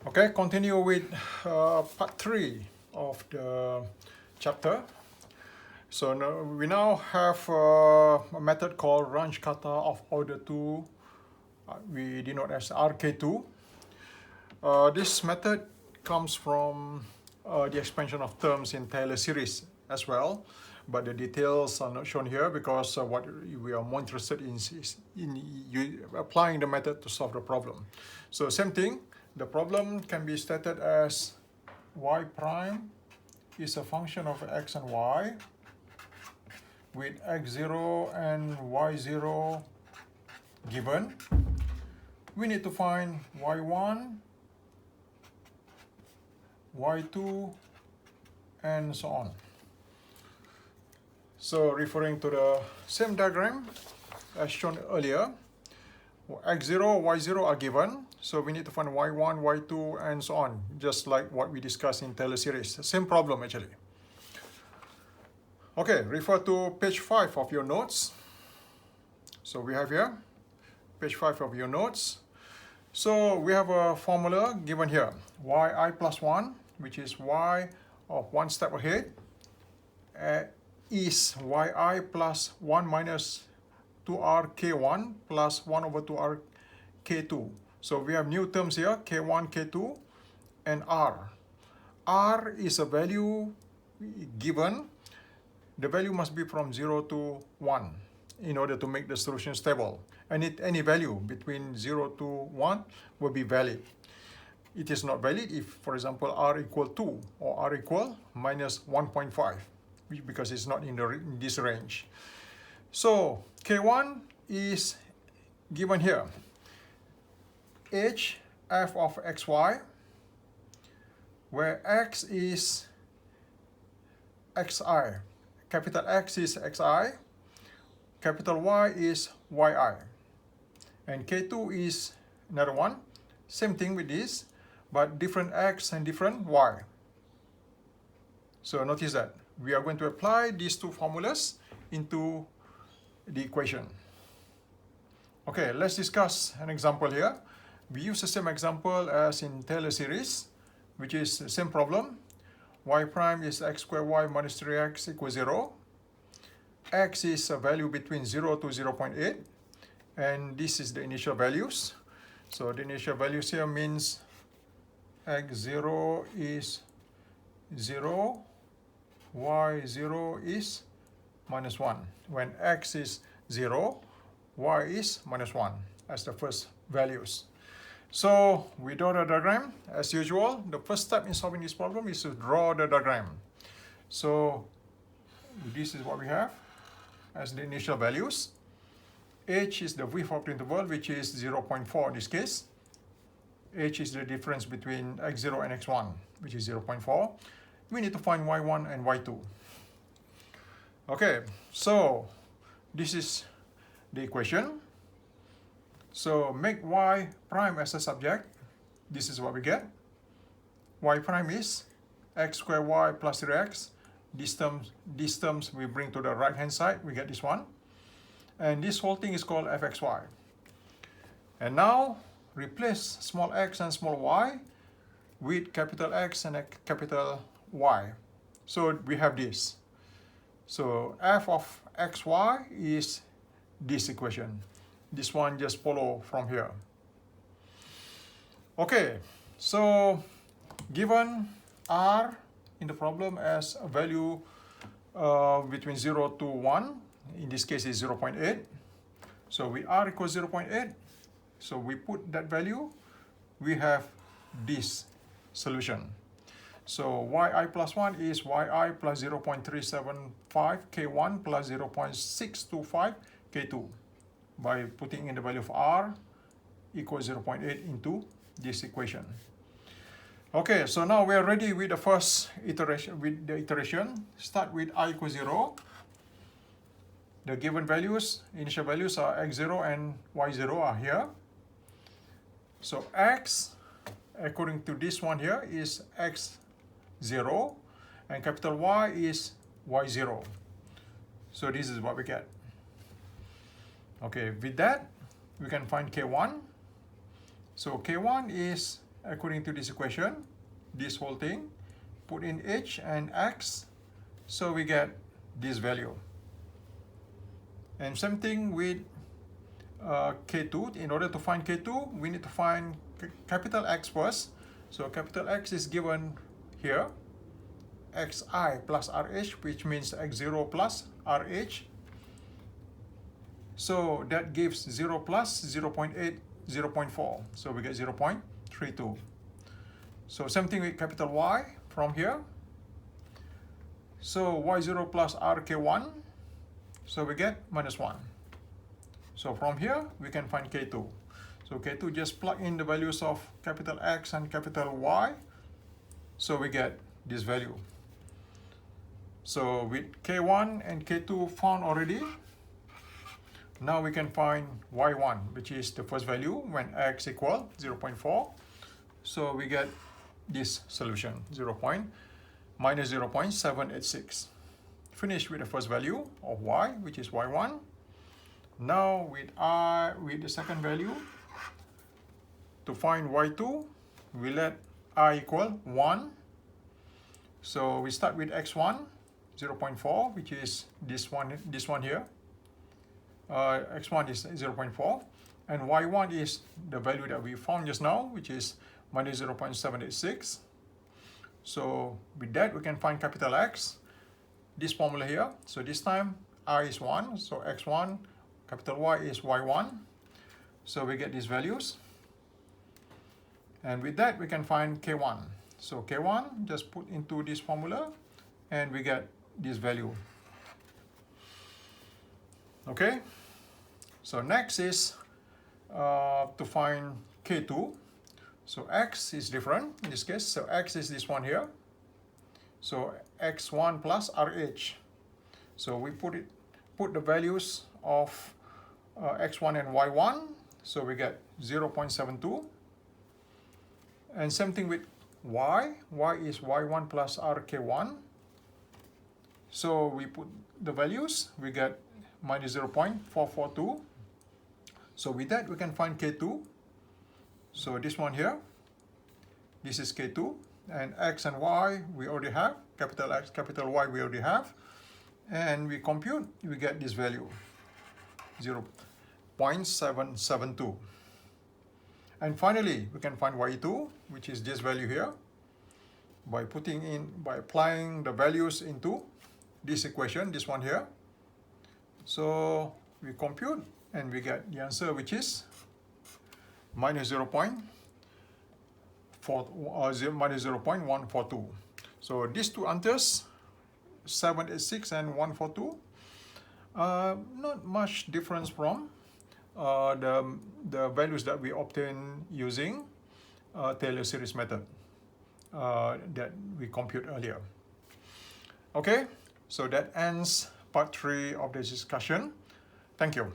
Okay, continue with part 3 of the chapter. So now, we now have a method called Runge-Kutta of order 2. We denote as RK2. This method comes from the expansion of terms in Taylor series as well, but the details are not shown here because what we are more interested in is applying the method to solve the problem. So same thing, the problem can be stated as y prime is a function of x and y with x0 and y0 given. We need to find y1, y2, and so on. So referring to the same diagram as shown earlier, x0, y0 are given, so we need to find y1, y2, and so on, just like what we discussed in Taylor series. Same problem actually. Okay, refer to page 5 of your notes. So we have here, page 5 of your notes. So we have a formula given here, yi plus 1, which is y of one step ahead, is yi plus 1 minus 2r k1 plus 1 over 2r k2. So we have new terms here, k1, k2, and r. R is a value given. The value must be from 0 to 1 in order to make the solution stable. And any value between 0 to 1 will be valid. It is not valid if, for example, r equal 2 or r equal minus 1.5, because it's not in this range. So k1 is given here, h f of xy, where x is xi, capital X is xi, capital Y is yi, and k2 is another one, same thing with this, but different x and different y. So notice that we are going to apply these two formulas into the equation. Okay, let's discuss an example here. We use the same example as in Taylor series, which is the same problem. Y prime is x squared y minus 3x equals 0. X is a value between 0 to 0.8, and this is the initial values. So the initial values here means x0 is 0, y0 is minus 1. When x is 0, y is minus 1 as the first values. So we draw the diagram as usual. The first step in solving this problem is to draw the diagram. So this is what we have as the initial values. H is the width of the interval, which is 0.4 in this case. H is the difference between x0 and x1, which is 0.4. We need to find y1 and y2. Okay, so this is the equation. So make y prime as a subject. This is what we get. Y prime is x squared y plus 3x. These terms we bring to the right hand side. We get this one. And this whole thing is called fxy. And now replace small x and small y with capital X and capital Y. So we have this. So f of xy is this equation. This one just follow from here. Okay, so given r in the problem as a value between 0 to 1, in this case is 0.8. So with r equals 0.8, so we put that value, we have this solution. So yi plus 1 is yi plus 0.375 k1 plus 0.625 k2 by putting in the value of r equals 0.8 into this equation. Okay, so now we are ready with the first iteration. With the iteration, start with I equals 0. The given values, initial values are x0 and y0 are here. So x, according to this one here, is x0, and capital Y is y0. So this is what we get. Okay, with that, we can find k1. So k1 is according to this equation, this whole thing, put in h and x, so we get this value. And same thing with K2. In order to find K2, we need to find capital X first. So capital X is given here, xi plus rh, which means x0 plus rh. So that gives 0 plus 0.8, 0.4. So we get 0.32. So same thing with capital Y from here. So y0 plus rk1, so we get -1. So from here, we can find K2. So K2, just plug in the values of capital X and capital Y, so we get this value. So with K1 and K2 found already, now we can find Y1, which is the first value when X equal 0.4. So we get this solution, minus 0.786. Finish with the first value of Y, which is Y1. Now with the second value, to find Y2, we let I equal 1. So we start with X1, 0.4, which is this one here. X1 is 0.4, and Y1 is the value that we found just now, which is minus 0.786. So with that, we can find capital X, this formula here. So this time, I is 1, so X1, capital Y is Y1. So we get these values. And with that, we can find K1. So K1, just put into this formula, and we get this value. Okay? So next is to find K2. So X is different in this case. So X is this one here. So X1 plus RH. So we put the values of X1 and Y1. So we get 0.72. And same thing with Y. Y is Y1 plus RK1. So we put the values. We get minus 0.442. So with that, we can find K2. So this one here, this is K2, and X and Y we already have, capital X, capital Y we already have, and we compute, we get this value, 0.772. And finally, we can find Y2, which is this value here, by applying the values into this equation, this one here. So we compute, and we get the answer, which is minus 0.142. So these two answers, 786 and 142, not much difference from the values that we obtain using Taylor series method that we compute earlier. Okay, so that ends part 3 of this discussion. Thank you.